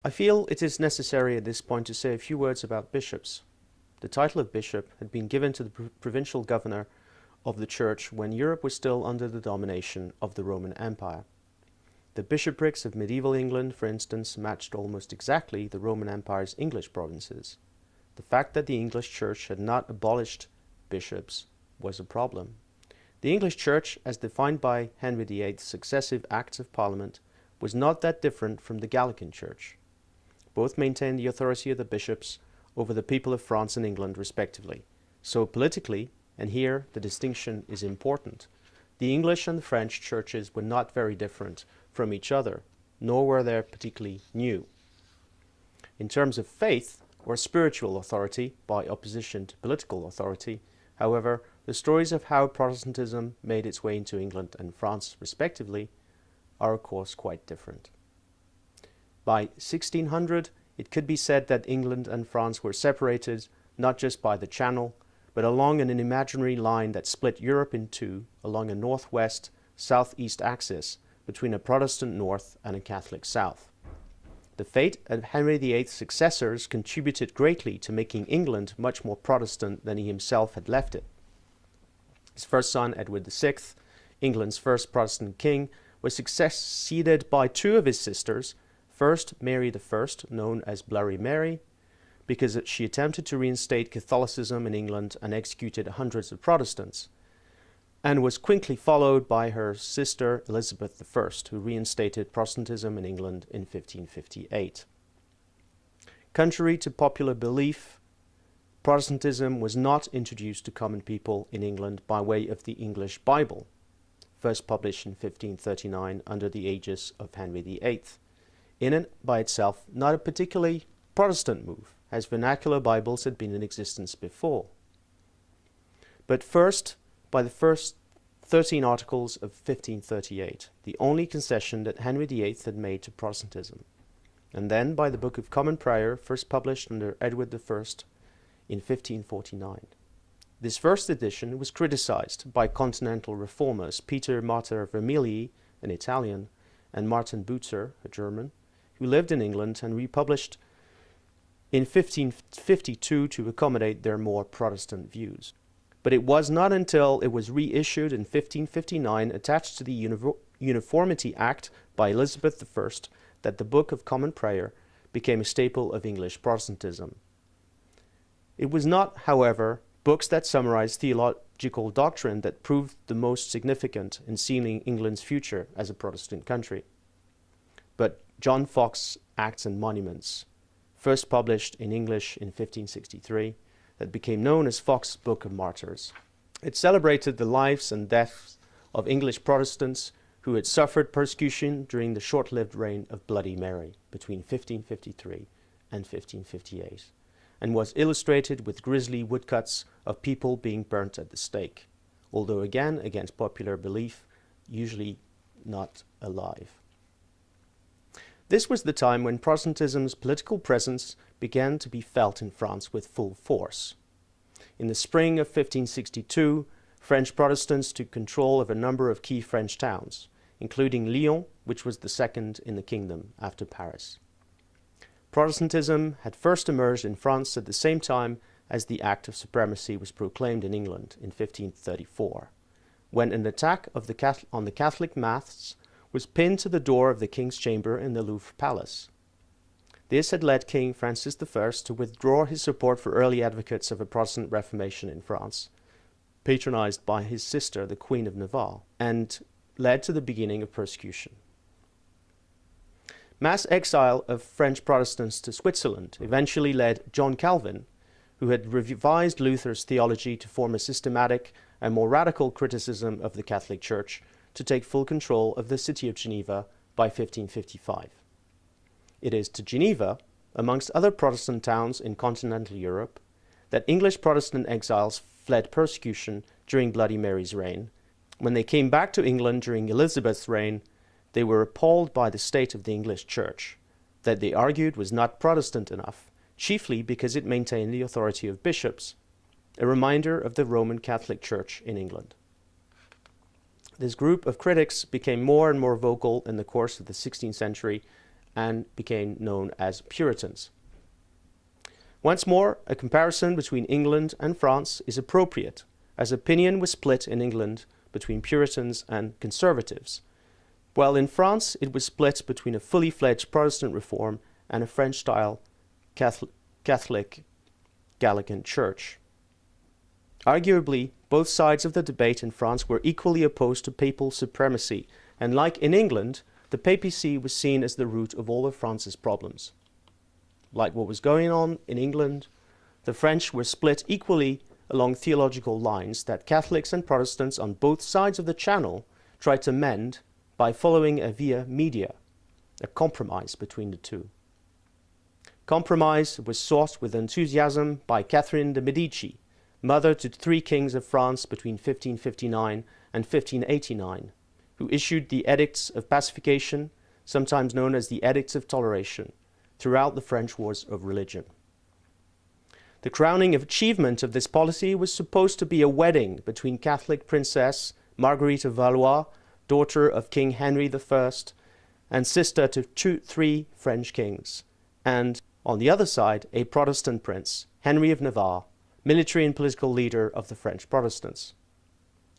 I feel it is necessary at this point to say a few words about bishops. The title of bishop had been given to the provincial governor of the church when Europe was still under the domination of the Roman Empire. The bishoprics of medieval England, for instance, matched almost exactly the Roman Empire's English provinces. The fact that the English church had not abolished bishops was a problem. The English church, as defined by Henry VIII's successive Acts of Parliament, was not that different from the Gallican church. Both maintained the authority of the bishops over the people of France and England respectively. So politically, and here the distinction is important, the English and the French churches were not very different from each other, nor were they particularly new. In terms of faith, or spiritual authority, by opposition to political authority, however, the stories of how Protestantism made its way into England and France respectively are of course quite different. By 1600, it could be said that England and France were separated not just by the Channel, but along an imaginary line that split Europe in two along a northwest-southeast axis between a Protestant north and a Catholic south. The fate of Henry VIII's successors contributed greatly to making England much more Protestant than he himself had left it. His first son, Edward VI, England's first Protestant king, was succeeded by two of his sisters. First, Mary I, known as Bloody Mary, because she attempted to reinstate Catholicism in England and executed hundreds of Protestants, and was quickly followed by her sister Elizabeth I, who reinstated Protestantism in England in 1558. Contrary to popular belief, Protestantism was not introduced to common people in England by way of the English Bible, first published in 1539 under the aegis of Henry VIII. In and by itself, not a particularly Protestant move, as vernacular Bibles had been in existence before. But first, by the first 13 Articles of 1538, the only concession that Henry VIII had made to Protestantism, and then by the Book of Common Prayer, first published under Edward I in 1549. This first edition was criticized by continental reformers Peter Martyr Vermigli, an Italian, and Martin Bucer, a German, who lived in England and republished in 1552 to accommodate their more Protestant views. But it was not until it was reissued in 1559, attached to the Uniformity Act by Elizabeth I, that the Book of Common Prayer became a staple of English Protestantism. It was not, however, books that summarized theological doctrine that proved the most significant in sealing England's future as a Protestant country, but John Fox's Acts and Monuments, first published in English in 1563, that became known as Fox's Book of Martyrs. It celebrated the lives and deaths of English Protestants who had suffered persecution during the short-lived reign of Bloody Mary between 1553 and 1558, and was illustrated with grisly woodcuts of people being burnt at the stake, although again, against popular belief, usually not alive. This was the time when Protestantism's political presence began to be felt in France with full force. In the spring of 1562, French Protestants took control of a number of key French towns, including Lyon, which was the second in the kingdom after Paris. Protestantism had first emerged in France at the same time as the Act of Supremacy was proclaimed in England in 1534, when an attack on the Catholic Mass was pinned to the door of the King's Chamber in the Louvre Palace. This had led King Francis I to withdraw his support for early advocates of a Protestant Reformation in France, patronized by his sister, the Queen of Navarre, and led to the beginning of persecution. Mass exile of French Protestants to Switzerland eventually led John Calvin, who had revised Luther's theology to form a systematic and more radical criticism of the Catholic Church, to take full control of the city of Geneva by 1555. It is to Geneva, amongst other Protestant towns in continental Europe, that English Protestant exiles fled persecution during Bloody Mary's reign. When they came back to England during Elizabeth's reign, they were appalled by the state of the English Church, that they argued was not Protestant enough, chiefly because it maintained the authority of bishops, a reminder of the Roman Catholic Church in England. This group of critics became more and more vocal in the course of the 16th century and became known as Puritans. Once more, a comparison between England and France is appropriate, as opinion was split in England between Puritans and Conservatives, while in France it was split between a fully fledged Protestant reform and a French-style Catholic Gallican church. Arguably, both sides of the debate in France were equally opposed to papal supremacy, and like in England, the papacy was seen as the root of all of France's problems. Like what was going on in England, the French were split equally along theological lines that Catholics and Protestants on both sides of the Channel tried to mend by following a via media, a compromise between the two. Compromise was sought with enthusiasm by Catherine de' Medici, mother to 3 kings of France between 1559 and 1589, who issued the Edicts of Pacification, sometimes known as the Edicts of Toleration, throughout the French Wars of Religion. The crowning achievement of this policy was supposed to be a wedding between Catholic Princess Marguerite of Valois, daughter of King Henry I, and sister to 3 French kings, and, on the other side, a Protestant prince, Henry of Navarre, military and political leader of the French Protestants.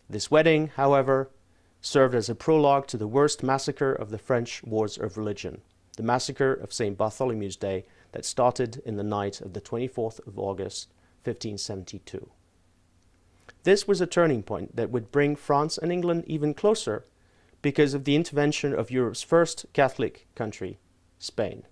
This wedding, however, served as a prologue to the worst massacre of the French Wars of Religion, the massacre of St. Bartholomew's Day that started in the night of the 24th of August, 1572. This was a turning point that would bring France and England even closer because of the intervention of Europe's first Catholic country, Spain.